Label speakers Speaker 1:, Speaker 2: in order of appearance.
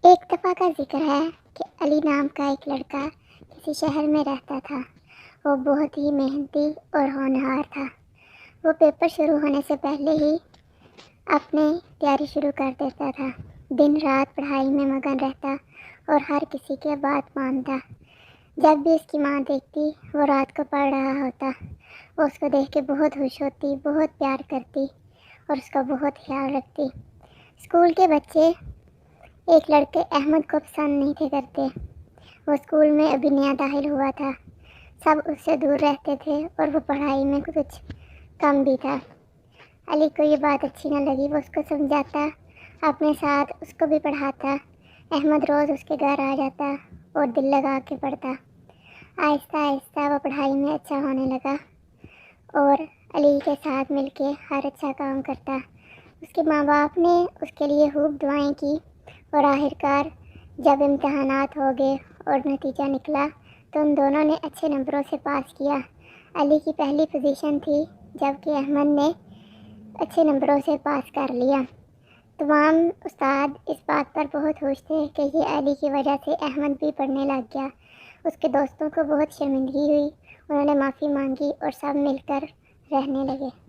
Speaker 1: ایک دفعہ کا ذکر ہے کہ علی نام کا ایک لڑکا کسی شہر میں رہتا تھا۔ وہ بہت ہی محنتی اور ہونہار تھا۔ وہ پیپر شروع ہونے سے پہلے ہی اپنی تیاری شروع کر دیتا تھا۔ دن رات پڑھائی میں مگن رہتا اور ہر کسی کی بات مانتا۔ جب بھی اس کی ماں دیکھتی وہ رات کو پڑھ رہا ہوتا، وہ اس کو دیکھ کے بہت خوش ہوتی، بہت پیار کرتی اور اس کا بہت خیال رکھتی۔ اسکول کے بچے ایک لڑکے احمد کو پسند نہیں تھے کرتے۔ وہ اسکول میں ابھی نیا داخل ہوا تھا۔ سب اس سے دور رہتے تھے اور وہ پڑھائی میں کچھ کم بھی تھا۔ علی کو یہ بات اچھی نہ لگی۔ وہ اس کو سمجھاتا، اپنے ساتھ اس کو بھی پڑھاتا۔ احمد روز اس کے گھر آ جاتا اور دل لگا کے پڑھتا۔ آہستہ آہستہ وہ پڑھائی میں اچھا ہونے لگا اور علی کے ساتھ مل کے ہر اچھا کام کرتا۔ اس کے ماں باپ نے اس کے لیے خوب دعائیں کی اور آخرکار جب امتحانات ہو گئے اور نتیجہ نکلا تو ان دونوں نے اچھے نمبروں سے پاس کیا۔ علی کی پہلی پوزیشن تھی جبکہ احمد نے اچھے نمبروں سے پاس کر لیا۔ تمام استاد اس بات پر بہت خوش تھے کہ یہ علی کی وجہ سے احمد بھی پڑھنے لگ گیا۔ اس کے دوستوں کو بہت شرمندگی ہوئی، انہوں نے معافی مانگی اور سب مل کر رہنے لگے۔